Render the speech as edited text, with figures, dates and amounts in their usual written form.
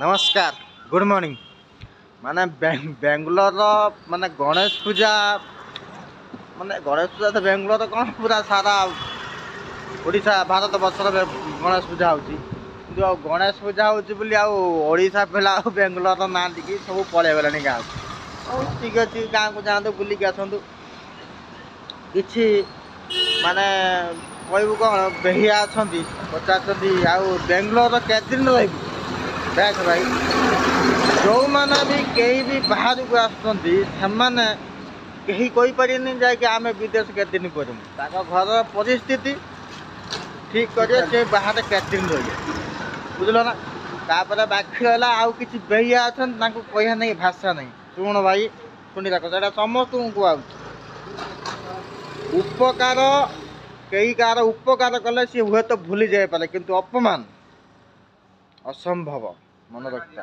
नमस्कार good morning माने बेंगलोर माने गणेश पूजा तो बेंगलोर कौन पूरा सारा ओडिशा भारत वर्ष गणेश पूजा होची किंतु गणेश पूजा होची बोली ओडिशा पिला बेंगलोर ना कि सब पलि गलानी गाँव ठीक अच्छे गाँव को जातु बुलिक आसतु कि माने कहू कौन बेहिया अच्छा पचार आउ बेंगलोर केते दिन रही देख भाई जो मैंने भी कहीं भी बाहर को आसुँच कहीं पारे जाकि आम विदेश के दिन करूँ घर परिस्थिति ठीक करें से बाहर के दिन रही बुझल ना तापर बाकी है आउ कि बेहिया अच्छा कह नहीं भाषा नहीं शुण भाई शुणी रख समस्त को उपकार कई कार उपकार कले सी हुए तो भूली जाए पारे किंतु अपमान असंभव मन रखता